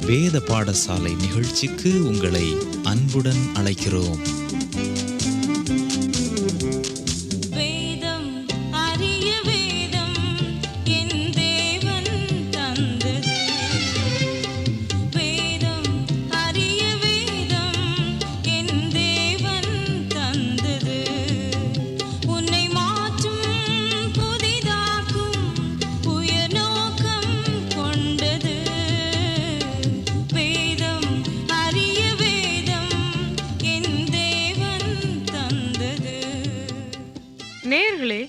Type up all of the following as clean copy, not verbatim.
வேத பாடசாலை நிகழ்ச்சிக்கு உங்களை அன்புடன் அழைக்கிறோம். நேயர்களே,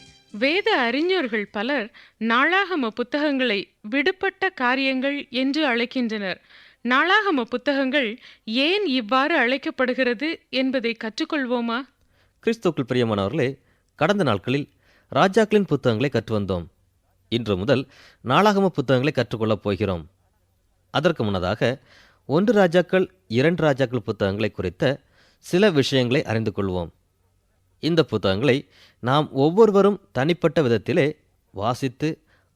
வேத அறிஞர்கள் பலர் நாளாகம புத்தகங்களை விடுபட்ட காரியங்கள் என்று அழைக்கின்றனர். நாளாகம புத்தகங்கள் ஏன் இவ்வாறு அழைக்கப்படுகிறது என்பதை கற்றுக்கொள்வோமா? கிறிஸ்துவுக்குள் பிரியமானவர்களே, கடந்த நாட்களில் ராஜாக்களின் புத்தகங்களை கற்று வந்தோம். இன்று முதல் நாளாகம புத்தகங்களை கற்றுக்கொள்ளப் போகிறோம். அதற்கு முன்னதாக 1 ராஜாக்கள் 2 ராஜாக்கள் புத்தகங்களை குறித்த சில விஷயங்களை அறிந்து கொள்வோம். இந்த புத்தகங்களை நாம் ஒவ்வொருவரும் தனிப்பட்ட விதத்திலே வாசித்து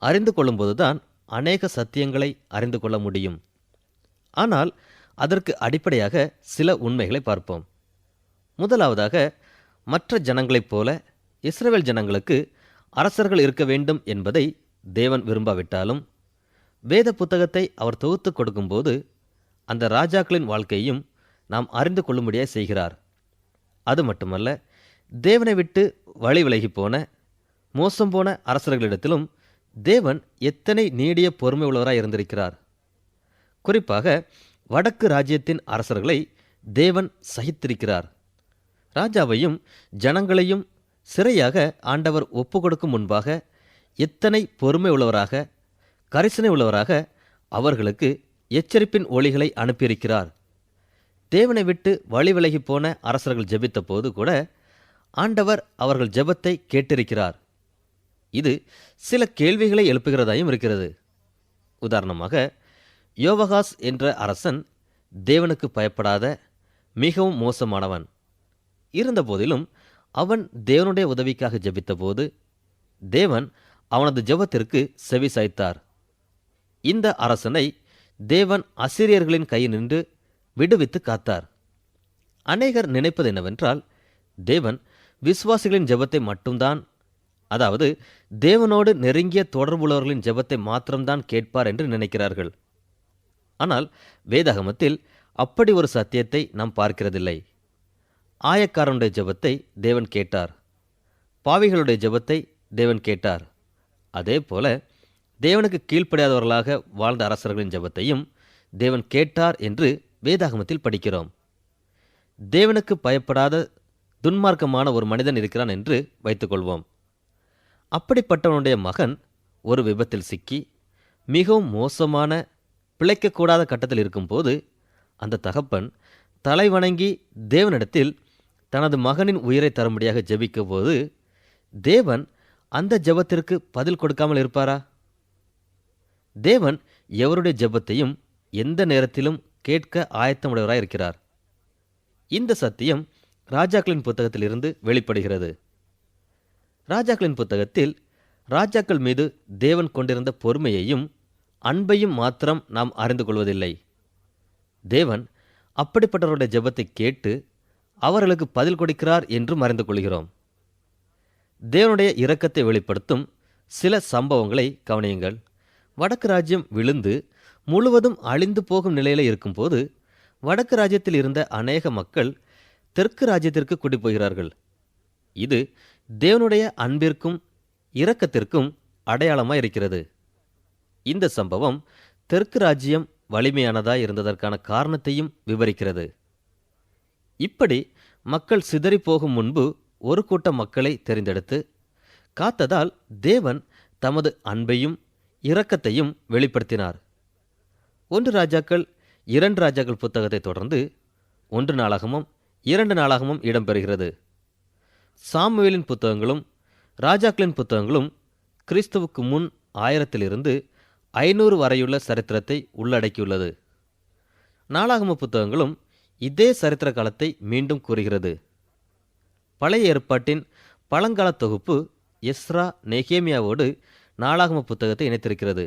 அறிந்து கொள்ளும்போதுதான் அநேக சத்தியங்களை அறிந்து கொள்ள முடியும். ஆனால் அதற்கு அடிப்படையாக சில உண்மைகளை பார்ப்போம். முதலாவதாக, மற்ற ஜனங்களைப் போல இஸ்ரவேல் ஜனங்களுக்கு அரசர்கள் இருக்க வேண்டும் என்பதை தேவன் விரும்பாவிட்டாலும், வேத புத்தகத்தை அவர் தொகுத்து கொடுக்கும்போது அந்த ராஜாக்களின் வாழ்க்கையையும் நாம் அறிந்து கொள்ளும்படியாக செய்கிறார். அது மட்டுமல்ல, தேவனை விட்டு வழி விலகி போன மோசம் போன அரசர்களிடத்திலும் தேவன் எத்தனை நீடிய பொறுமை உள்ளவராய் இருந்திருக்கிறார். குறிப்பாக வடக்கு ராஜ்யத்தின் அரசர்களை தேவன் சகித்திருக்கிறார். ராஜாவையும் ஜனங்களையும் சிறையாக ஆண்டவர் ஒப்பு கொடுக்கும் முன்பாக எத்தனை பொறுமை உள்ளவராக, கரிசனை உள்ளவராக அவர்களுக்கு எச்சரிப்பின் ஒளிகளை அனுப்பியிருக்கிறார். தேவனை விட்டு வழி விலகி போன அரசர்கள் ஜெபித்த போது கூட ஆண்டவர் அவர்கள் ஜெபத்தை கேட்டிருக்கிறார். இது சில கேள்விகளை எழுப்புகிறதாயும் இருக்கிறது. உதாரணமாக, யோவகாஸ் என்ற அரசன் தேவனுக்கு பயப்படாத மிகவும் மோசமானவன். இருந்தபோதிலும் அவன் தேவனுடைய உதவிக்காக ஜெபித்தபோது தேவன் அவனது ஜெபத்திற்கு செவி சாய்த்தார். இந்த அரசனை தேவன் அசீரியர்களின் கையினின்று விடுவித்து காத்தார். அநேகர் நினைப்பது என்னவென்றால், தேவன் விசுவாசிகளின் ஜெபத்தை மட்டும்தான், அதாவது தேவனோடு நெருங்கிய தொடர்புள்ளவர்களின் ஜெபத்தை மாத்திரம்தான் கேட்பார் என்று நினைக்கிறார்கள். ஆனால் வேதாகமத்தில் அப்படி ஒரு சத்தியத்தை நாம் பார்க்கிறதில்லை. ஆயக்காரனுடைய ஜெபத்தை தேவன் கேட்டார். பாவிகளுடைய ஜெபத்தை தேவன் கேட்டார். அதே போல தேவனுக்கு கீழ்ப்படியாதவர்களாக வாழ்ந்த அரசர்களின் ஜெபத்தையும் தேவன் கேட்டார் என்று வேதாகமத்தில் படிக்கிறோம். தேவனுக்கு பயப்படாத துன்மார்க்கமான ஒரு மனிதன் இருக்கிறான் என்று வைத்துக்கொள்வோம். அப்படிப்பட்டவனுடைய மகன் ஒரு விபத்தில் சிக்கி மிகவும் மோசமான, பிழைக்கக்கூடாத கட்டத்தில் இருக்கும்போது அந்த தகப்பன் தலை வணங்கி தேவனிடத்தில் தனது மகனின் உயிரை தரும்படியாக ஜெபிக்கும் போது தேவன் அந்த ஜெபத்திற்கு பதில் கொடுக்காமல் இருப்பாரா? தேவன் எவருடைய ஜெபத்தையும் எந்த நேரத்திலும் கேட்க ஆயத்தமுடையவராய் இருக்கிறார். இந்த சத்தியம் ராஜாக்களின் புத்தகத்தில் இருந்து வெளிப்படுகிறது. ராஜாக்களின் புத்தகத்தில் ராஜாக்கள் மீது தேவன் கொண்டிருந்த பொறுமையையும் அன்பையும் மாத்திரம் நாம் அறிந்து கொள்வதில்லை. தேவன் அப்படிப்பட்டவருடைய ஜெபத்தை கேட்டு அவர்களுக்கு பதில் கொடுக்கிறார் என்றும் அறிந்து கொள்கிறோம். தேவனுடைய இரக்கத்தை வெளிப்படுத்தும் சில சம்பவங்களை கவனியுங்கள். வடக்கு ராஜ்யம் விழுந்து முழுவதும் அழிந்து போகும் நிலையில் இருக்கும்போது வடக்கு ராஜ்யத்தில் இருந்த அநேக மக்கள் தெற்கு ராஜ்யத்திற்கு குடிபோகிறார்கள். இது தேவனுடைய அன்பிற்கும் இரக்கத்திற்கும் அடையாளமாய் இருக்கிறது. இந்த சம்பவம் தெற்கு ராஜ்யம் வலிமையானதாய் இருந்ததற்கான காரணத்தையும் விவரிக்கிறது. இப்படி மக்கள் சிதறி போகும் முன்பு ஒரு கூட்டம் மக்களை தெரிந்தெடுத்து காத்ததால் தேவன் தமது அன்பையும் இரக்கத்தையும் வெளிப்படுத்தினார். 1 ராஜாக்கள் 2 ராஜாக்கள் புத்தகத்தை தொடர்ந்து 1 நாளாகமும் 2 நாளாகமும் இடம்பெறுகிறது. சாமுவேலின் புத்தகங்களும் ராஜாக்களின் புத்தகங்களும் கிறிஸ்துவுக்கு முன் 1000 500 வரையுள்ள சரித்திரத்தை உள்ளடக்கியுள்ளது. நாளாகம புத்தகங்களும் இதே சரித்திர காலத்தை மீண்டும் கூறுகிறது. பழைய ஏற்பாட்டின் பழங்கால தொகுப்பு எஸ்ரா நெகேமியாவோடு நாளாகம புத்தகத்தை இணைத்திருக்கிறது.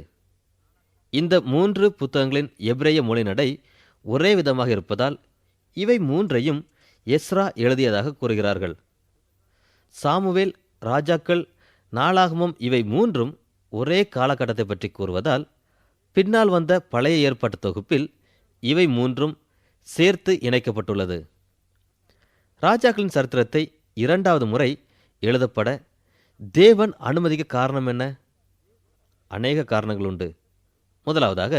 இந்த 3 புத்தகங்களின் எபிரேய மொழிநடை ஒரே விதமாக இருப்பதால் இவை 3ஐயும் எஸ்ரா எழுதியதாக கூறுகிறார்கள். சாமுவேல், ராஜாக்கள், நாளாகமம் இவை 3ம் ஒரே காலகட்டத்தை பற்றி கூறுவதால் பின்னால் வந்த பழைய ஏற்பாட்டு தொகுப்பில் இவை 3ம் சேர்த்து இணைக்கப்பட்டுள்ளது. ராஜாக்களின் சரித்திரத்தை 2வது முறை எழுதப்பட தேவன் அனுமதிக்க காரணம் என்ன? அநேக காரணங்கள் உண்டு. முதலாவதாக,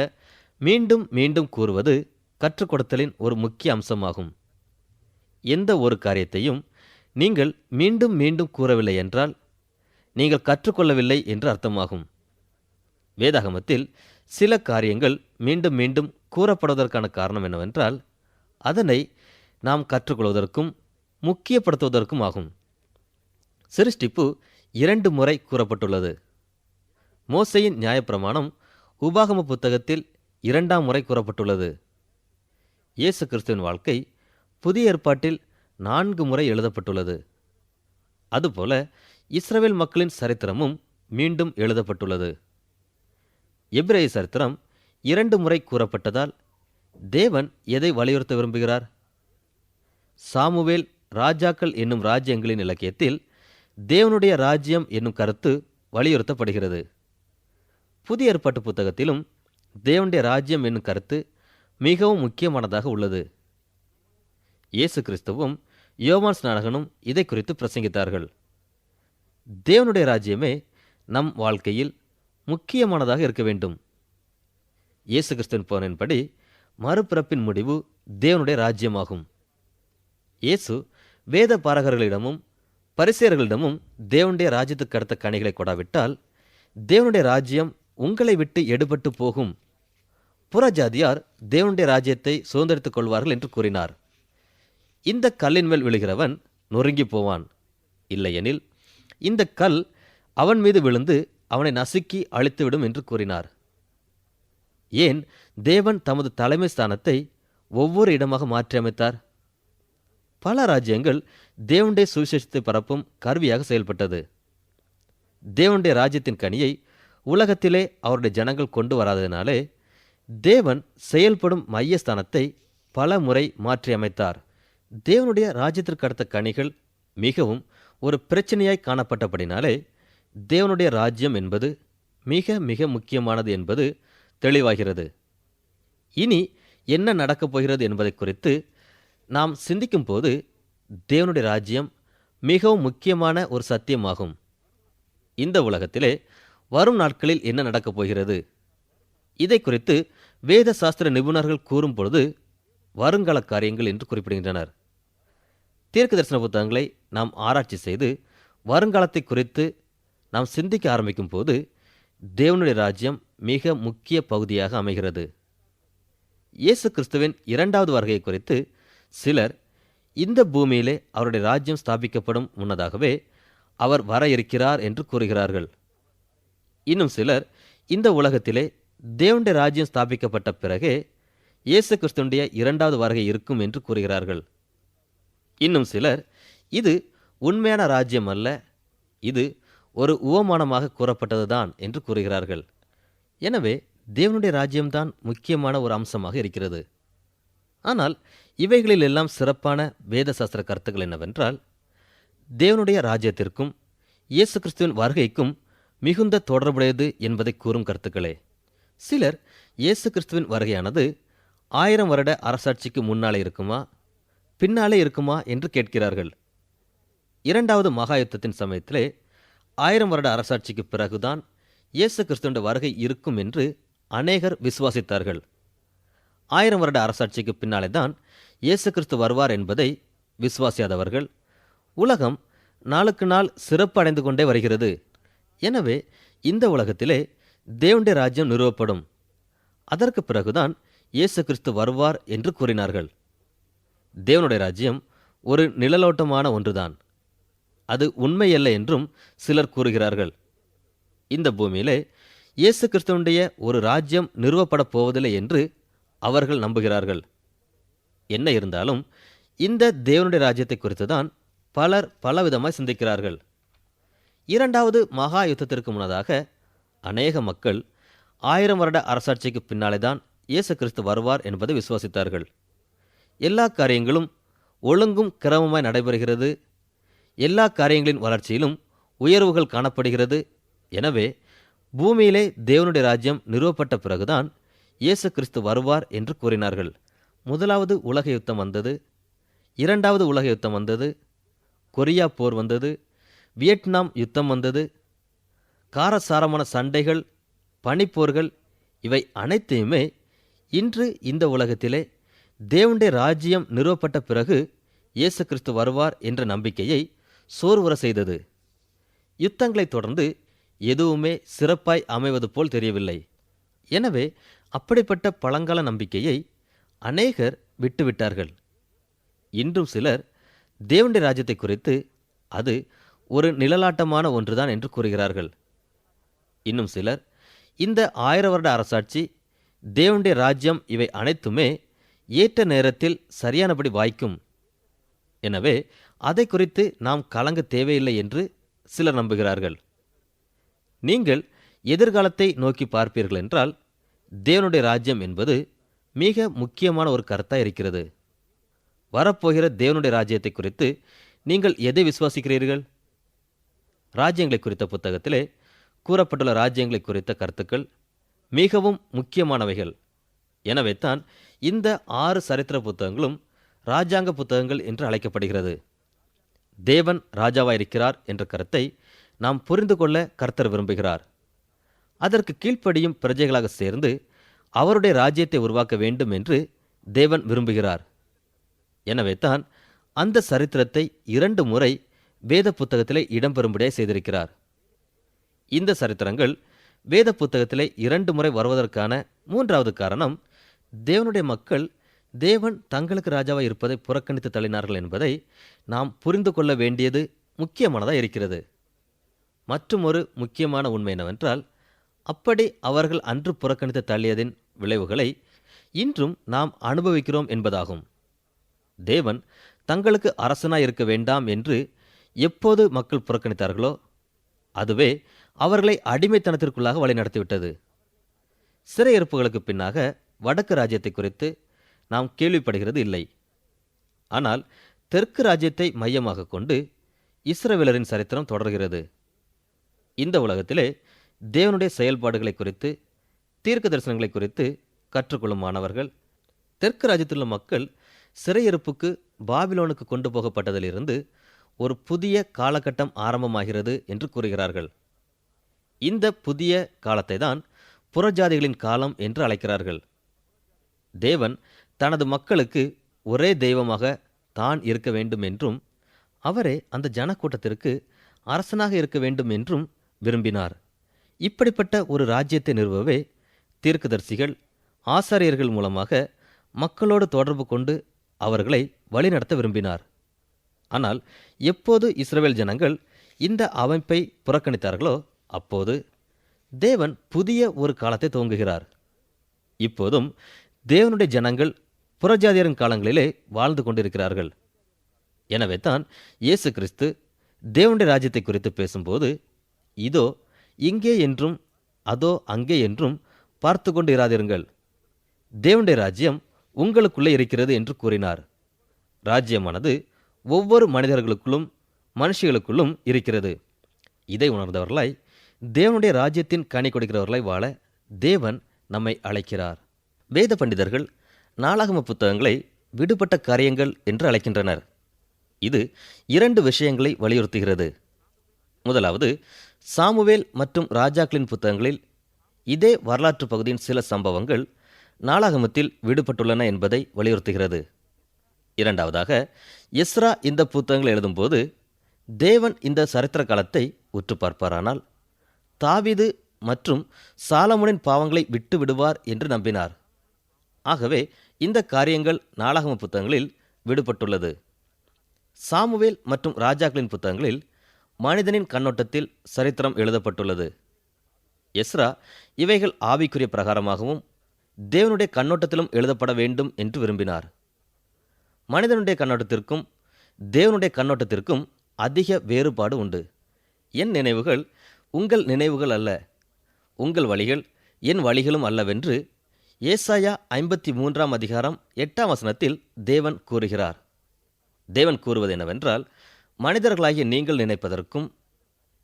மீண்டும் மீண்டும் கூறுவது கற்றுக் கொடுத்தலின் ஒரு முக்கிய அம்சமாகும். எந்த ஒரு காரியத்தையும் நீங்கள் மீண்டும் மீண்டும் கூறவில்லை என்றால் நீங்கள் கற்றுக்கொள்ளவில்லை என்று அர்த்தமாகும். வேதாகமத்தில் சில காரியங்கள் மீண்டும் மீண்டும் கூறப்படுவதற்கான காரணம் என்னவென்றால் அதனை நாம் கற்றுக்கொள்வதற்கும் முக்கியப்படுத்துவதற்கும் ஆகும். சிருஷ்டிப்பு 2 முறை கூறப்பட்டுள்ளது. மோசேயின் நியாயப்பிரமாணம் உபாகம புத்தகத்தில் 2ஆம் முறை கூறப்பட்டுள்ளது. இயேசு கிறிஸ்துவின் வாழ்க்கை புதிய ஏற்பாட்டில் 4 முறை எழுதப்பட்டுள்ளது. அதுபோல இஸ்ரவேல் மக்களின் சரித்திரமும் மீண்டும் எழுதப்பட்டுள்ளது. எபிரேய சரித்திரம் 2 முறை கூறப்பட்டதால் தேவன் எதை வலியுறுத்த விரும்புகிறார்? சாமுவேல், ராஜாக்கள் என்னும் ராஜ்யங்களின் இலக்கியத்தில் தேவனுடைய ராஜ்யம் என்னும் கருத்து வலியுறுத்தப்படுகிறது. புதிய ஏற்பாட்டு புத்தகத்திலும் தேவனுடைய ராஜ்யம் என்னும் கருத்து மிகவும் முக்கியமானதாக உள்ளது. இயேசு கிறிஸ்துவும் யோவான் ஸ்நானகனும் இதை குறித்து பிரசங்கித்தார்கள். தேவனுடைய ராஜ்யமே நம் வாழ்க்கையில் முக்கியமானதாக இருக்க வேண்டும். இயேசு கிறிஸ்துவின் போனின்படி மறுபிறப்பின் முடிவு தேவனுடைய ராஜ்யமாகும். இயேசு வேத பாரகர்களிடமும் பரிசேயர்களிடமும் தேவனுடைய ராஜ்யத்துக்கு அடுத்த கனிகளை கொடாவிட்டால் தேவனுடைய ராஜ்யம் உங்களை விட்டு எடுபட்டு போகும், புறஜாதியார் தேவனுடைய ராஜ்யத்தை சுதந்திரித்துக் கொள்வார்கள் என்று கூறினார். இந்த கல்லின் மேல் விழுகிறவன் நொறுங்கி போவான், இல்லையெனில் இந்த கல் அவன் மீது விழுந்து அவனை நசுக்கி அழித்துவிடும் என்று கூறினார். ஏன் தேவன் தமது தலைமை ஸ்தானத்தை ஒவ்வொரு இடமாக மாற்றி அமைத்தார்? பல ராஜ்யங்கள் தேவனுடைய சுவிசேஷத்தை பரப்பும் கருவியாக செயல்பட்டது. தேவனுடைய ராஜ்யத்தின் கனியை உலகத்திலே அவருடைய ஜனங்கள் கொண்டு வராததினாலே தேவன் செயல்படும் மையஸ்தானத்தை பல முறை மாற்றி அமைத்தார். தேவனுடைய ராஜ்யத்திற்கு அடுத்த கனிகள் மிகவும் ஒரு பிரச்சனையாய் காணப்பட்டபடினாலே தேவனுடைய ராஜ்யம் என்பது மிக மிக முக்கியமானது என்பது தெளிவாகிறது. இனி என்ன நடக்கப் போகிறது என்பதை குறித்து நாம் சிந்திக்கும் போது தேவனுடைய ராஜ்யம் மிகவும் முக்கியமான ஒரு சத்தியமாகும். இந்த உலகத்திலே வரும் நாட்களில் என்ன நடக்கப் போகிறது, இதை குறித்து வேத சாஸ்திர நிபுணர்கள் கூறும் பொழுது வருங்கால காரியங்கள் என்று குறிப்பிடுகின்றனர். தீர்க்க தரிசன புத்தகங்களை நாம் ஆராய்ச்சி செய்து வருங்காலத்தை குறித்து நாம் சிந்திக்க ஆரம்பிக்கும் போது தேவனுடைய ராஜ்யம் மிக முக்கிய பகுதியாக அமைகிறது. இயேசு கிறிஸ்துவின் 2வது வருகை குறித்து சிலர் இந்த பூமியிலே அவருடைய ராஜ்யம் ஸ்தாபிக்கப்படும் முன்னதாகவே அவர் வர இருக்கிறார் என்று கூறுகிறார்கள். இன்னும் சிலர் இந்த உலகத்திலே தேவனுடைய ராஜ்யம் ஸ்தாபிக்கப்பட்ட பிறகே இயேசு கிறிஸ்துவினுடைய 2வது வருகை இருக்கும் என்று கூறுகிறார்கள். இன்னும் சிலர் இது உண்மையான ராஜ்யம் அல்ல, இது ஒரு உவமானமாக கூறப்பட்டதுதான் என்று கூறுகிறார்கள். எனவே தேவனுடைய ராஜ்யம்தான் முக்கியமான ஒரு அம்சமாக இருக்கிறது. ஆனால் இவைகளில் எல்லாம் சிறப்பான வேத சாஸ்திர கருத்துக்கள் என்னவென்றால் தேவனுடைய ராஜ்யத்திற்கும் இயேசு கிறிஸ்துவின் வருகைக்கும் மிகுந்த தொடர்புடையது என்பதை கூறும் கருத்துக்களே. சிலர் இயேசு கிறிஸ்துவின் வருகையானது 1000 வருட அரசாட்சிக்கு முன்னாலே இருக்குமா பின்னாலே இருக்குமா என்று கேட்கிறார்கள். 2வது மகா யுத்தத்தின் சமயத்திலே 1000 வருட அரசாட்சிக்கு பிறகுதான் இயேசு கிறிஸ்துவின் வருகை இருக்கும் என்று அநேகர் விசுவாசித்தார்கள். 1000 வருட அரசாட்சிக்கு பின்னாலே தான் இயேசு கிறிஸ்து வருவார் என்பதை விசுவாசியாதவர்கள் உலகம் நாளுக்கு நாள் சிறப்பு அடைந்து கொண்டே வருகிறது, எனவே இந்த உலகத்திலே தேவனுடைய ராஜ்யம் நிறுவப்படும், அதற்கு பிறகுதான் இயேசு கிறிஸ்து வருவார் என்று கூறினார்கள். தேவனுடைய ராஜ்யம் ஒரு நிழலோட்டமான ஒன்றுதான், அது உண்மையல்ல என்றும் சிலர் கூறுகிறார்கள். இந்த பூமியிலே இயேசு கிறிஸ்துவனுடைய ஒரு ராஜ்யம் நிறுவப்படப் போவதில்லை என்று அவர்கள் நம்புகிறார்கள். என்ன இருந்தாலும் இந்த தேவனுடைய ராஜ்யத்தை குறித்து தான் பலர் பலவிதமாய் சிந்திக்கிறார்கள். 2வது மகா யுத்தத்திற்கு முன்னதாக அநேக மக்கள் 1000 வருட அரசாட்சிக்கு பின்னாலே தான் இயேசு கிறிஸ்து வருவார் என்பதை விசுவாசித்தார்கள். எல்லா காரியங்களும் ஒழுங்கும் கிரமமாய் நடைபெறுகிறது. எல்லா காரியங்களின் வளர்ச்சியிலும் உயர்வுகள் காணப்படுகிறது. எனவே பூமியிலே தேவனுடைய ராஜ்யம் நிறுவப்பட்ட பிறகுதான் இயேசு கிறிஸ்து வருவார் என்று கூறினார்கள். முதலாவது உலக யுத்தம் வந்தது, இரண்டாவது உலக யுத்தம் வந்தது, கொரியா போர் வந்தது, வியட்நாம் யுத்தம் வந்தது, காரசாரமான சண்டைகள், பனிப்போர்கள், இவை அனைத்தையுமே இன்று இந்த உலகத்திலே தேவனுடைய ராஜ்யம் நிறுவப்பட்ட பிறகு இயேசு கிறிஸ்து வருவார் என்ற நம்பிக்கையை சோர்வுற செய்தது. யுத்தங்களைத் தொடர்ந்து எதுவுமே சிறப்பாய் அமைவது போல் தெரியவில்லை. எனவே அப்படிப்பட்ட பழங்கால நம்பிக்கையை அநேகர் விட்டுவிட்டார்கள். இன்றும் சிலர் தேவனுடைய ராஜ்யத்தை குறித்து அது ஒரு நிழலாட்டமான ஒன்றுதான் என்று கூறுகிறார்கள். இன்னும் சிலர் இந்த 1000 வருட அரசாட்சி, தேவனுடைய ராஜ்யம், இவை அனைத்துமே ஏற்ற நேரத்தில் சரியானபடி வாய்க்கும். எனவே அதை குறித்து நாம் கலங்க தேவையில்லை என்று சிலர் நம்புகிறார்கள். நீங்கள் எதிர்காலத்தை நோக்கி பார்ப்பீர்கள் என்றால் தேவனுடைய ராஜ்யம் என்பது மிக முக்கியமான ஒரு கருத்தாக இருக்கிறது. வரப்போகிற தேவனுடைய ராஜ்யத்தை குறித்து நீங்கள் எதை விசுவாசிக்கிறீர்கள்? ராஜ்யங்களை குறித்த புத்தகத்திலே கூறப்பட்டுள்ள ராஜ்யங்களை குறித்த கருத்துக்கள் மிகவும் முக்கியமானவைகள். எனவே தான் இந்த 6 சரித்திர புத்தகங்களும் ராஜாங்க புத்தகங்கள் என்று அழைக்கப்படுகிறது. தேவன் ராஜாவாயிருக்கிறார் என்ற கருத்தை நாம் புரிந்து கொள்ள கர்த்தர் விரும்புகிறார். அதற்கு கீழ்ப்படியும் பிரஜைகளாக சேர்ந்து அவருடைய ராஜ்யத்தை உருவாக்க வேண்டும் என்று தேவன் விரும்புகிறார். எனவே தான் அந்த சரித்திரத்தை 2 முறை வேத புத்தகத்திலே இடம்பெறும்படியாக செய்திருக்கிறார். இந்த சரித்திரங்கள் வேத புத்தகத்திலே 2 முறை வருவதற்கான 3வது காரணம், தேவனுடைய மக்கள் தேவன் தங்களுக்கு ராஜாவாக இருப்பதை புறக்கணித்து தள்ளினார்கள் என்பதை நாம் புரிந்து கொள்ள வேண்டியது முக்கியமானதாக இருக்கிறது. மற்றும் ஒரு முக்கியமான உண்மை என்னவென்றால், அப்படி அவர்கள் அன்று புறக்கணித்து தள்ளியதின் விளைவுகளை இன்றும் நாம் அனுபவிக்கிறோம் என்பதாகும். தேவன் தங்களுக்கு அரசனாய் இருக்க வேண்டாம் என்று எப்போது மக்கள் புறக்கணித்தார்களோ அதுவே அவர்களை அடிமைத்தனத்திற்குள்ளாக வழிநடத்திவிட்டது. சிறையிருப்புகளுக்கு பின்னாக வடக்கு ராஜ்யத்தை குறித்து நாம் கேள்விப்படுகிறது இல்லை. ஆனால் தெற்கு ராஜ்யத்தை மையமாக கொண்டு இஸ்ரவேலரின் சரித்திரம் தொடர்கிறது. இந்த உலகத்திலே தேவனுடைய செயல்பாடுகளை குறித்து, தீர்க்க தரிசனங்களை குறித்து கற்றுக்கொள்ளும் மாணவர்கள் தெற்கு ராஜ்யத்திலுள்ள மக்கள் சிறையிருப்புக்கு பாபிலோனுக்கு கொண்டு போகப்பட்டதிலிருந்து ஒரு புதிய காலகட்டம் ஆரம்பமாகிறது என்று கூறுகிறார்கள். இந்த புதிய காலத்தை தான் புறஜாதிகளின் காலம் என்று அழைக்கிறார்கள். தேவன் தனது மக்களுக்கு ஒரே தெய்வமாக தான் இருக்க வேண்டும் என்றும் அவரே அந்த ஜனக்கூட்டத்திற்கு அரசனாக இருக்க வேண்டும் என்றும் விரும்பினார். இப்படிப்பட்ட ஒரு ராஜ்யத்தை நிறுவவே தீர்க்கதரிசிகள், ஆசாரியர்கள் மூலமாக மக்களோடு தொடர்பு கொண்டு அவர்களை வழிநடத்த விரும்பினார். ஆனால் எப்போது இஸ்ரவேல் ஜனங்கள் இந்த அமைப்பை புறக்கணித்தார்களோ அப்போது தேவன் புதிய ஒரு காலத்தை துவங்குகிறார். இப்போதும் தேவனுடைய ஜனங்கள் புறஜாதியரின் காலங்களிலே வாழ்ந்து கொண்டிருக்கிறார்கள். எனவே தான் இயேசு கிறிஸ்து தேவனுடைய ராஜ்யத்தை குறித்து பேசும்போது, இதோ இங்கே என்றும் அதோ அங்கே என்றும் பார்த்து கொண்டு இராதிருங்கள், தேவனுடைய ராஜ்யம் உங்களுக்குள்ளே இருக்கிறது என்று கூறினார். ராஜ்யமானது ஒவ்வொரு மனிதர்களுக்குள்ளும் மனுஷிகளுக்குள்ளும் இருக்கிறது. இதை உணர்ந்தவர்களாய் தேவனுடைய ராஜ்யத்தின் கனி கொடுக்கிறவர்களாய் வாழ தேவன் நம்மை அழைக்கிறார். வேத பண்டிதர்கள் நாளாகம புத்தகங்களை விடுபட்ட காரியங்கள் என்று அழைக்கின்றனர். இது 2 விஷயங்களை வலியுறுத்துகிறது. முதலாவது, சாமுவேல் மற்றும் ராஜாக்களின் புத்தகங்களில் இதே வரலாற்று பகுதியின் சில சம்பவங்கள் நாளாகமத்தில் விடுபட்டுள்ளன என்பதை வலியுறுத்துகிறது. இரண்டாவதாக, எஸ்ரா இந்த புத்தகங்களை எழுதும்போது தேவன் இந்த சரித்திர காலத்தை உற்று பார்ப்பாரானால் தாவீது மற்றும் சாலமோனின் பாவங்களை விட்டு விடுவார் என்று நம்பினார். ஆகவே இந்த காரியங்கள் நாளாகம புத்தகங்களில் விடுபட்டுள்ளது. சாமுவேல் மற்றும் ராஜாக்களின் புத்தகங்களில் மனிதனின் கண்ணோட்டத்தில் சரித்திரம் எழுதப்பட்டுள்ளது. எஸ்ரா இவைகள் ஆவிக்குரிய பிரகாரமாகவும் தேவனுடைய கண்ணோட்டத்திலும் எழுதப்பட வேண்டும் என்று விரும்பினார். மனிதனுடைய கண்ணோட்டத்திற்கும் தேவனுடைய கண்ணோட்டத்திற்கும் அதிக வேறுபாடு உண்டு. என் நினைவுகள் உங்கள் நினைவுகள் அல்ல, உங்கள் வழிகள் என் வழிகளும் அல்லவென்று ஏசாயா 53 தேவன் கூறுகிறார். தேவன் கூறுவது என்னவென்றால், மனிதர்களாகிய நீங்கள் நினைப்பதற்கும்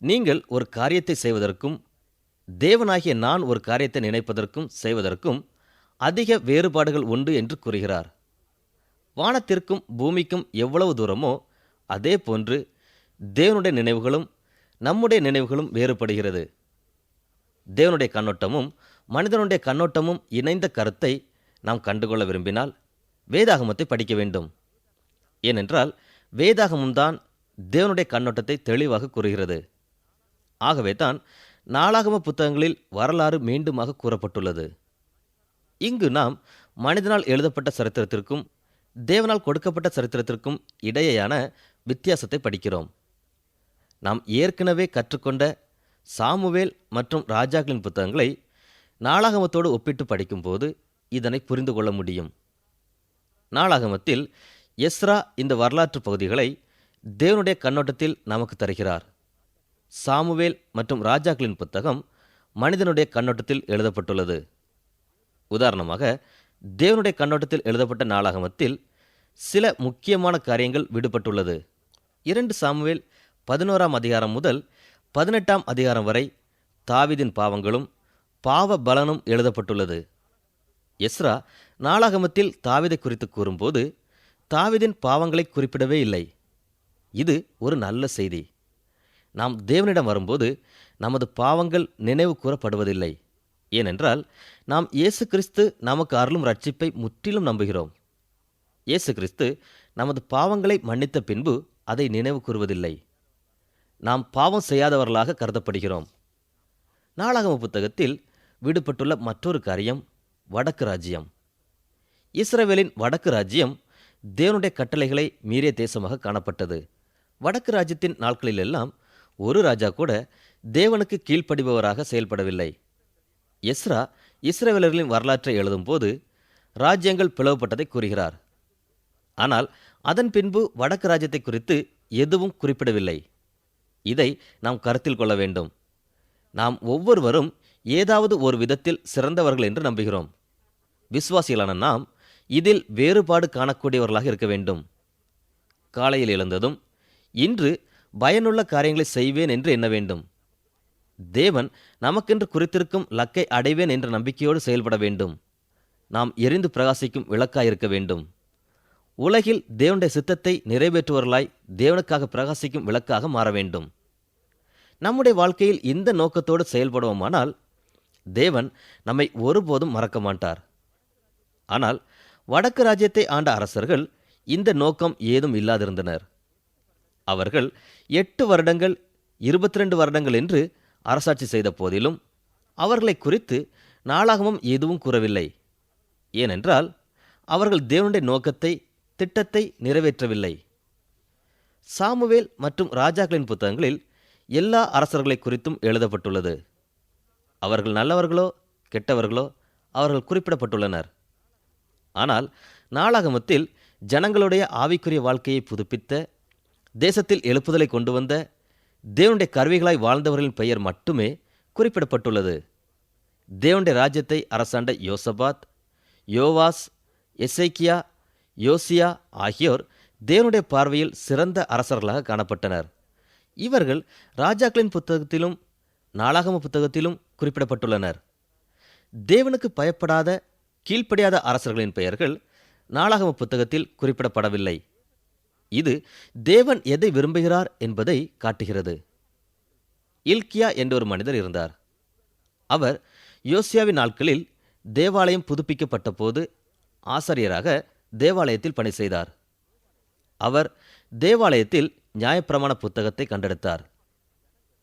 நீங்கள் ஒரு காரியத்தை செய்வதற்கும் தேவனாகிய நான் ஒரு காரியத்தை நினைப்பதற்கும் செய்வதற்கும் அதிக வேறுபாடுகள் உண்டு என்று கூறுகிறார். வானத்திற்கும் பூமிக்கும் எவ்வளவு தூரமோ அதே போன்று தேவனுடைய நினைவுகளும் நம்முடைய நினைவுகளும் வேறுபடுகிறது. தேவனுடைய கண்ணோட்டமும் மனிதனுடைய கண்ணோட்டமும் இணைந்த கருத்தை நாம் கண்டுகொள்ள விரும்பினால் வேதாகமத்தை படிக்க வேண்டும். ஏனென்றால் வேதாகமம்தான் தேவனுடைய கண்ணோட்டத்தை தெளிவாக கூறுகிறது. ஆகவே தான் நாளாகம புத்தகங்களில் வரலாறு மீண்டுமாக கூறப்பட்டுள்ளது. இங்கு நாம் மனிதனால் எழுதப்பட்ட சரித்திரத்திற்கும் தேவனால் கொடுக்கப்பட்ட சரித்திரத்திற்கும் இடையேயான வித்தியாசத்தை படிக்கிறோம். நாம் ஏற்கனவே கற்றுக்கொண்ட சாமுவேல் மற்றும் ராஜாக்களின் புத்தகங்களை நாளாகமத்தோடு ஒப்பிட்டு படிக்கும்போது இதனை புரிந்து கொள்ள முடியும். நாளாகமத்தில் எஸ்ரா இந்த வரலாற்று பகுதிகளை தேவனுடைய கண்ணோட்டத்தில் நமக்கு தருகிறார். சாமுவேல் மற்றும் ராஜாக்களின் புத்தகம் மனிதனுடைய கண்ணோட்டத்தில் எழுதப்பட்டுள்ளது. உதாரணமாக, தேவனுடைய கண்ணோட்டத்தில் எழுதப்பட்ட நாளாகமத்தில் சில முக்கியமான காரியங்கள் விடுபட்டுள்ளது. 2 சாமுவேல் 11 முதல் 18 வரை தாவீதின் பாவங்களும் பாவ பலனும் எழுதப்பட்டுள்ளது. எஸ்ரா நாளாகமத்தில் தாவீதை குறித்து கூறும்போது தாவீதின் பாவங்களை குறிப்பிடவே இல்லை. இது ஒரு நல்ல செய்தி. நாம் தேவனிடம் வரும்போது நமது பாவங்கள் நினைவு கூறப்படுவதில்லை. ஏனென்றால் நாம் இயேசு கிறிஸ்து நமக்கு அருளும் ரட்சிப்பை முற்றிலும் நம்புகிறோம். இயேசு கிறிஸ்து நமது பாவங்களை மன்னித்த பின்பு அதை நினைவு கூறுவதில்லை. நாம் பாவம் செய்யாதவர்களாக கருதப்படுகிறோம். நாளாகம புத்தகத்தில் விடுபட்டுள்ள மற்றொரு காரியம் வடக்கு ராஜ்யம். இஸ்ரவேலின் வடக்கு ராஜ்யம் தேவனுடைய கட்டளைகளை மீறிய தேசமாக காணப்பட்டது. வடக்கு ராஜ்யத்தின் நாட்களிலெல்லாம் ஒரு ராஜா கூட தேவனுக்கு கீழ்ப்படிபவராக செயல்படவில்லை. எஸ்ரா இஸ்ரவேலர்களின் வரலாற்றை எழுதும்போது ராஜ்யங்கள் பிளவுபட்டதை கூறுகிறார். ஆனால் அதன் பின்பு வடக்கு ராஜ்யத்தை குறித்து எதுவும் குறிப்பிடவில்லை. இதை நாம் கருத்தில் கொள்ள வேண்டும். நாம் ஒவ்வொருவரும் ஏதாவது ஒரு விதத்தில் சிறந்தவர்கள் என்று நம்புகிறோம். விசுவாசிகளான நாம் இதில் வேறுபாடு காணக்கூடியவர்களாக இருக்க வேண்டும். காலையில் எழுந்ததும் இன்று பயனுள்ள காரியங்களை செய்வேன் என்று எண்ண வேண்டும். தேவன் நமக்கென்று குறித்திருக்கும் லக்கை அடைவேன் என்ற நம்பிக்கையோடு செயல்பட வேண்டும். நாம் எரிந்து பிரகாசிக்கும் விளக்காயிருக்க வேண்டும். உலகில் தேவனுடைய சித்தத்தை நிறைவேற்றுவர்களாய் தேவனுக்காக பிரகாசிக்கும் விளக்காக மாற வேண்டும். நம்முடைய வாழ்க்கையில் இந்த நோக்கத்தோடு செயல்படுவோமானால் தேவன் நம்மை ஒருபோதும் மறக்க மாட்டார். ஆனால் வடக்கு ராஜ்யத்தை ஆண்ட அரசர்கள் இந்த நோக்கம் ஏதும் இல்லாதிருந்தனர். அவர்கள் 8 வருடங்கள் 22 வருடங்கள் என்று அரசாட்சி செய்த போதிலும் அவர்களை குறித்து நாளாகமம் எதுவும் கூறவில்லை. ஏனென்றால் அவர்கள் தேவனுடைய நோக்கத்தை திட்டத்தை நிறைவேற்றவில்லை. சாமுவேல் மற்றும் ராஜாக்களின் புத்தகங்களில் எல்லா அரசர்களை குறித்தும் எழுதப்பட்டுள்ளது. அவர்கள் நல்லவர்களோ கெட்டவர்களோ அவர்கள் குறிப்பிடப்பட்டுள்ளனர். ஆனால் நாளாகமத்தில் ஜனங்களுடைய ஆவிக்குரிய வாழ்க்கையை புதுப்பித்த, தேசத்தில் எழுப்புதலை கொண்டு வந்த, தேவனுடைய கருவிகளாய் வாழ்ந்தவர்களின் பெயர் மட்டுமே குறிப்பிடப்பட்டுள்ளது. தேவனுடைய ராஜ்யத்தை அரசாண்ட யோசபாத், யோவாஸ், எசேக்கியா, யோசியா ஆகியோர் தேவனுடைய பார்வையில் சிறந்த அரசர்களாக காணப்பட்டனர். இவர்கள் ராஜாக்களின் புத்தகத்திலும் நாளாகம புத்தகத்திலும் குறிப்பிடப்பட்டுள்ளனர். தேவனுக்கு பயப்படாத கீழ்ப்படியாத அரசர்களின் பெயர்கள் நாளாகம புத்தகத்தில் குறிப்பிடப்படவில்லை. இது தேவன் எதை விரும்புகிறார் என்பதை காட்டுகிறது. இல்கியா என்ற ஒரு மனிதர் இருந்தார். அவர் யோசியாவின் நாட்களில் தேவாலயம் புதுப்பிக்கப்பட்ட போது ஆசாரியராக தேவாலயத்தில் பணி செய்தார். அவர் தேவாலயத்தில் நியாயப்பிரமாண புத்தகத்தை கண்டெடுத்தார்.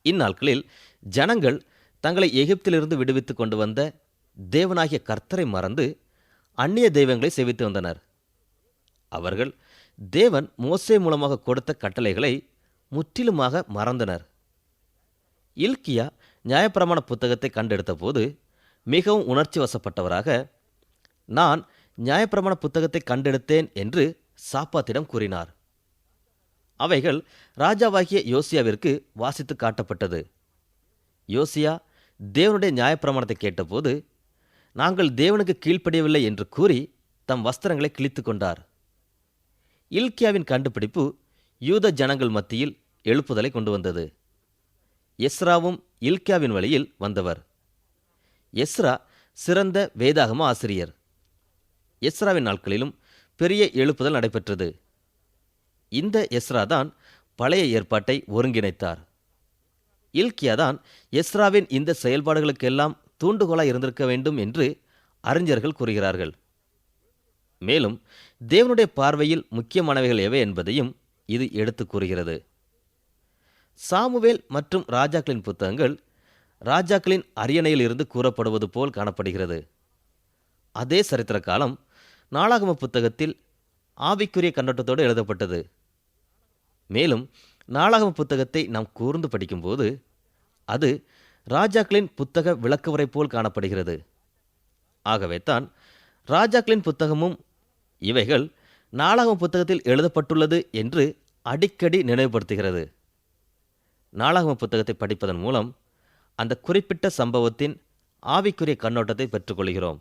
இந்நாட்களில் ஜனங்கள் தங்களை எகிப்திலிருந்து விடுவித்து கொண்டு வந்த தேவனாகிய கர்த்தரை மறந்து அந்நிய தெய்வங்களை சேவித்து வந்தனர். அவர்கள் தேவன் மோசே மூலமாக கொடுத்த கட்டளைகளை முற்றிலுமாக மறந்தனர். இல்கியா நியாயப்பிரமாண புத்தகத்தை கண்டெடுத்த போது மிகவும் உணர்ச்சி வசப்பட்டவராக, நான் நியாயப்பிரமாண புத்தகத்தை கண்டெடுத்தேன் என்று சாப்பாத்திடம் கூறினார். அவைகள் ராஜாவாகிய யோசியாவிற்கு வாசித்து காட்டப்பட்டது. யோசியா தேவனுடைய நியாயப்பிரமாணத்தை கேட்டபோது, நாங்கள் தேவனுக்கு கீழ்ப்படியவில்லை என்று கூறி தம் வஸ்திரங்களை கிழித்து கொண்டார். இல்க்கியாவின் கண்டுபிடிப்பு யூத ஜனங்கள் மத்தியில் எழுப்புதலை கொண்டு வந்தது. எஸ்ராவும் இல்க்கியாவின் வழியில் வந்தவர். எஸ்ரா சிறந்த வேதாகம ஆசிரியர். எஸ்ராவின் நாட்களிலும் பெரிய எழுப்புதல் நடைபெற்றது. இந்த எஸ்ரா தான் பழைய ஏற்பாட்டை ஒருங்கிணைத்தார். இல்க்கியா தான் எஸ்ராவின் இந்த செயல்பாடுகளுக்கெல்லாம் தூண்டுகோலாய் இருந்திருக்க வேண்டும் என்று அறிஞர்கள் கூறுகிறார்கள். மேலும் தேவனுடைய பார்வையில் முக்கியமானவைகள் எவை என்பதையும் இது எடுத்து கூறுகிறது. சாமுவேல் மற்றும் ராஜாக்களின் புத்தகங்கள் ராஜாக்களின் அரியணையில் இருந்து கூறப்படுவது போல் காணப்படுகிறது. அதே சரித்திர காலம் நாளாகம புத்தகத்தில் ஆவிக்குரிய கண்ணோட்டத்தோடு எழுதப்பட்டது. மேலும் நாளாகம புத்தகத்தை நாம் கூர்ந்து படிக்கும்போது அது ராஜாக்களின் புத்தக விளக்குவரை போல் காணப்படுகிறது. ஆகவே தான் ராஜாக்களின் புத்தகமும் இவைகள் நாளாகம புத்தகத்தில் எழுதப்பட்டுள்ளது என்று அடிக்கடி நினைவுபடுத்துகிறது. நாளாகம புத்தகத்தை படிப்பதன் மூலம் அந்த குறிப்பிட்ட சம்பவத்தின் ஆவிக்குரிய கண்ணோட்டத்தை பெற்றுக்கொள்கிறோம்.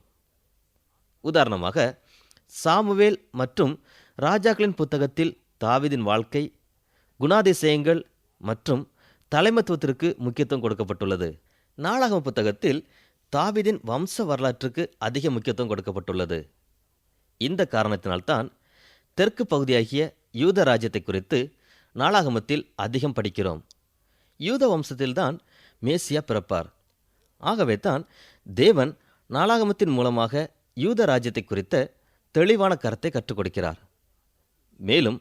உதாரணமாக, சாமுவேல் மற்றும் ராஜாக்களின் புத்தகத்தில் தாவீதின் வாழ்க்கை, குணாதிசயங்கள் மற்றும் தலைமைத்துவத்திற்கு முக்கியத்துவம் கொடுக்கப்பட்டுள்ளது. நாளாகம புத்தகத்தில் தாவீதின் வம்ச வரலாற்றுக்கு அதிக முக்கியத்துவம் கொடுக்கப்பட்டுள்ளது. இந்த காரணத்தினால்தான் தெற்கு பகுதியாகிய யூத ராஜ்யத்தை குறித்து நாளாகமத்தில் அதிகம் படிக்கிறோம். யூத வம்சத்தில்தான் மேசியா பிறப்பார். ஆகவே தான் தேவன் நாளாகமத்தின் மூலமாக யூத ராஜ்யத்தை குறித்த தெளிவான கருத்தை கற்றுக் கொடுக்கிறார். மேலும்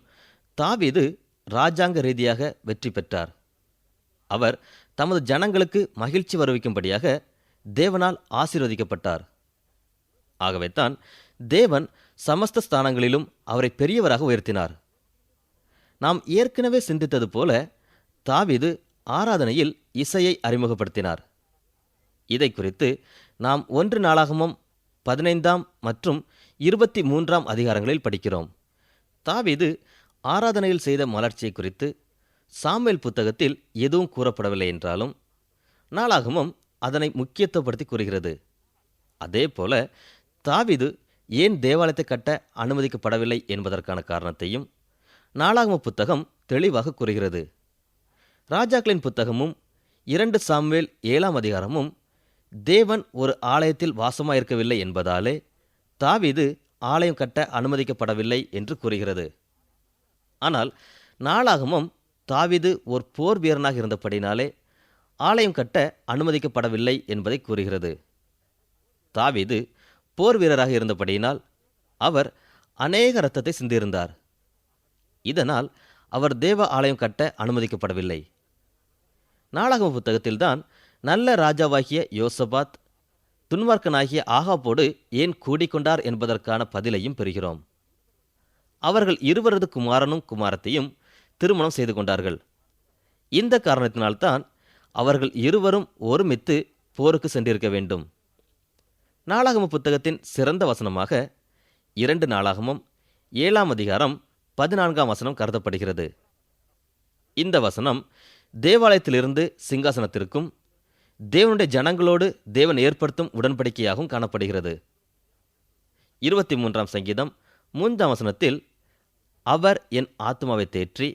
தாவீது இராஜாங்க ரீதியாக வெற்றி பெற்றார். அவர் தமது ஜனங்களுக்கு மகிழ்ச்சி வருவிக்கும்படியாக தேவனால் ஆசீர்வதிக்கப்பட்டார். ஆகவே தான் தேவன் சமஸ்த ஸ்தானங்களிலும் அவரை பெரியவராக உயர்த்தினார். நாம் ஏற்கனவே சிந்தித்தது போல தாவீது ஆராதனையில் இசையை அறிமுகப்படுத்தினார். இதை குறித்து நாம் 1 நாளாகமம் 15 மற்றும் 23 அதிகாரங்களில் படிக்கிறோம். தாவீது ஆராதனையில் செய்த மலர்ச்சியை குறித்து சாமுவேல் புத்தகத்தில் எதுவும் கூறப்படவில்லை என்றாலும் நாளாகமம் அதனை முக்கியத்துவப்படுத்தி கூறுகிறது. அதேபோல தாவீது ஏன் தேவாலயத்தை கட்ட அனுமதிக்கப்படவில்லை என்பதற்கான காரணத்தையும் நாளாகம புத்தகம் தெளிவாக கூறுகிறது. ராஜாக்களின் புத்தகமும் 2 சாமுவேல் 7 அதிகாரமும் தேவன் ஒரு ஆலயத்தில் வாசமாயிருக்கவில்லை என்பதாலே தாவீது ஆலயம் கட்ட அனுமதிக்கப்படவில்லை என்று கூறுகிறது. ஆனால் நாளாகமம் தாவீது ஒரு போர் வீரனாக இருந்தபடினாலே ஆலயம் கட்ட அனுமதிக்கப்படவில்லை என்பதை கூறுகிறது. தாவீது போர் வீரராக இருந்தபடியினால் அவர் அநேக இரத்தத்தை சிந்தியிருந்தார். இதனால் அவர் தேவ ஆலயம் கட்ட அனுமதிக்கப்படவில்லை. நாளாகம புத்தகத்தில்தான் நல்ல ராஜாவாகிய யோசபாத் துன்மார்க்கனாகிய ஆகாபோடு ஏன் கூடிக்கொண்டார் என்பதற்கான பதிலையும் பெறுகிறோம். அவர்கள் இருவரது குமாரனும் குமாரத்தையும் திருமணம் செய்து கொண்டார்கள். இந்த காரணத்தினால்தான் அவர்கள் இருவரும் ஒருமித்து போருக்கு சென்றிருக்க வேண்டும். நாளாகம புத்தகத்தின் சிறந்த வசனமாக 2 நாளாகமம் 7 அதிகாரம் 14 வசனம் கருதப்படுகிறது. இந்த வசனம் தேவாலயத்திலிருந்து சிங்காசனத்திற்கும் தேவனுடைய ஜனங்களோடு தேவன் ஏற்படுத்தும் உடன்படிக்கையாகவும் காணப்படுகிறது. 23 சங்கீதம் 3 வசனத்தில் அவர் என் ஆத்துமாவை தேற்றி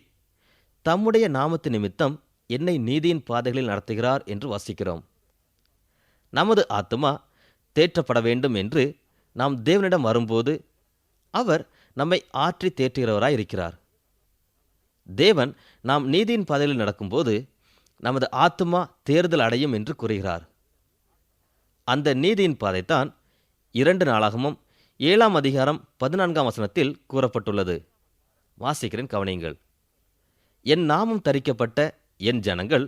தம்முடைய நாமத்து நிமித்தம் என்னை நீதியின் பாதைகளில் நடத்துகிறார் என்று வாசிக்கிறோம். நமது ஆத்துமா தேற்றப்பட வேண்டும் என்று நாம் தேவனிடம் வரும்போது அவர் நம்மை ஆற்றி தேற்றுகிறவராய் இருக்கிறார். தேவன் நாம் நீதியின் பாதையில் நடக்கும்போது நமது ஆத்துமா தேறுதல் அடையும் என்று கூறுகிறார். அந்த நீதியின் பாதைத்தான் 2 நாளாகமம் 7 அதிகாரம் 14 வசனத்தில் கூறப்பட்டுள்ளது. வாசிக்கிறேன், கவனியுங்கள். என் நாமம் தரிக்கப்பட்ட என் ஜனங்கள்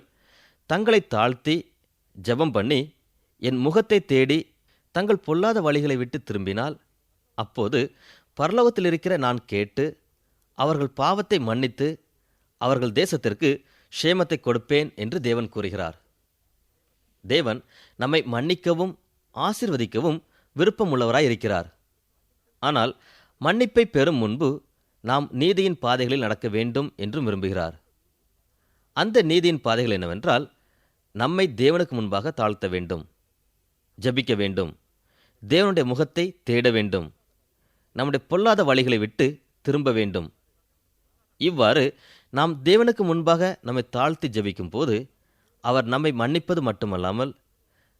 தங்களை தாழ்த்தி ஜெபம் பண்ணி என் முகத்தை தேடி தங்கள் பொல்லாத வழிகளை விட்டு திரும்பினால் அப்போது பரலோகத்தில் இருக்கிற நான் கேட்டு அவர்கள் பாவத்தை மன்னித்து அவர்கள் தேசத்திற்கு க்ஷேமத்தை கொடுப்பேன் என்று தேவன் கூறுகிறார். தேவன் நம்மை மன்னிக்கவும் ஆசீர்வதிக்கவும் விருப்பமுள்ளவராய் இருக்கிறார். ஆனால் மன்னிப்பை பெறும் முன்பு நாம் நீதியின் பாதைகளில் நடக்க வேண்டும் என்றும் விரும்புகிறார். அந்த நீதியின் பாதைகள் என்னவென்றால் நம்மை தேவனுக்கு முன்பாக தாழ்த்த வேண்டும், ஜெபிக்க வேண்டும், தேவனுடைய முகத்தை தேட வேண்டும், நம்முடைய பொல்லாத வழிகளை விட்டு திரும்ப வேண்டும். இவ்வாறு நாம் தேவனுக்கு முன்பாக நம்மை தாழ்த்தி ஜெபிக்கும் போது அவர் நம்மை மன்னிப்பது மட்டுமல்லாமல்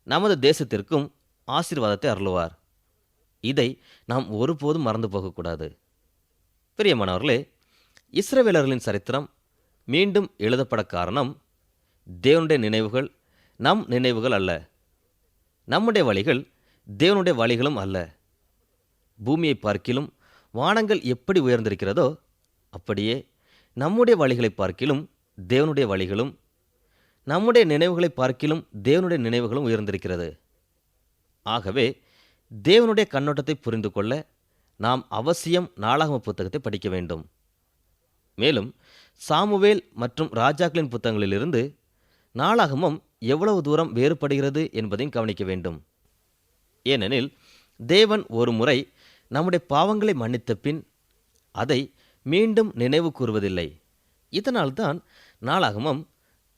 நமது தேசத்திற்கும் ஆசீர்வாதத்தை அருளுவார். இதை நாம் ஒருபோதும் மறந்து போகக்கூடாது. பிரியமானவர்களே, இஸ்ரவேலர்களின் சரித்திரம் மீண்டும் எழுதப்பட காரணம் தேவனுடைய நினைவுகள் நம் நினைவுகள் அல்ல, நம்முடைய வழிகள் தேவனுடைய வழிகளும் அல்ல. பூமியை பார்க்கிலும் வானங்கள் எப்படி உயர்ந்திருக்கிறதோ அப்படியே நம்முடைய வழிகளை பார்க்கிலும் தேவனுடைய வழிகளும், நம்முடைய நினைவுகளை பார்க்கிலும் தேவனுடைய நினைவுகளும் உயர்ந்திருக்கிறது. ஆகவே தேவனுடைய கண்ணோட்டத்தை புரிந்து கொள்ள நாம் அவசியம் நாளாகம புத்தகத்தை படிக்க வேண்டும். மேலும் சாமுவேல் மற்றும் ராஜாக்களின் புத்தகங்களிலிருந்து நாளாகமம் எவ்வளவு தூரம் வேறுபடுகிறது என்பதையும் கவனிக்க வேண்டும். ஏனெனில் தேவன் ஒரு முறை நம்முடைய பாவங்களை மன்னித்த பின் அதை மீண்டும் நினைவு கூறுவதில்லை. இதனால்தான் நாளாகமம்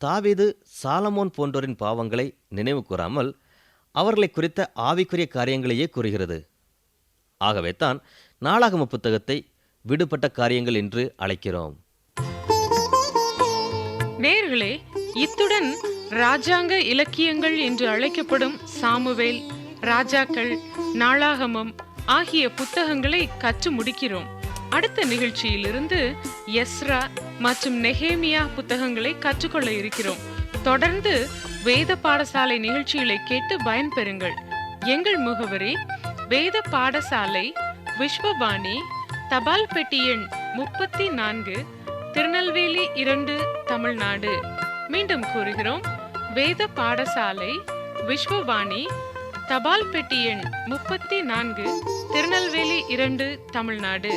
தாவீது, சாலமோன் போன்றோரின் பாவங்களை நினைவு கூறாமல் அவர்களை குறித்த ஆவிக்குரிய காரியங்களையே கூறுகிறது. ஆகவே தான் நாளாகம புத்தகத்தை விடுபட்ட காரியங்கள் என்று அழைக்கிறோம். நேயர்களே, இத்துடன் ராஜாங்க இலக்கியங்கள் என்று அழைக்கப்படும் சாமுவேல், ராஜாக்கள், நாளாகமம் ஆகிய புத்தகங்களை கற்று முடிக்கிறோம். அடுத்த நிகழ்ச்சியிலிருந்து எஸ்ரா மற்றும் நெகேமியா புத்தகங்களை கற்றுக்கொள்ள இருக்கிறோம். தொடர்ந்து வேத பாடசாலை நிகழ்ச்சிகளை கேட்டு பயன்பெறுங்கள். எங்கள் முகவரி: வேத பாடசாலை, விஸ்வவாணி, தபால் பெட்டி எண் 34, திருநெல்வேலி 2, தமிழ்நாடு. மீண்டும் கூறுகிறோம்: வேத பாடசாலை, விஸ்வவாணி, தபால் பெட்டி எண் 34, திருநெல்வேலி 2, தமிழ்நாடு.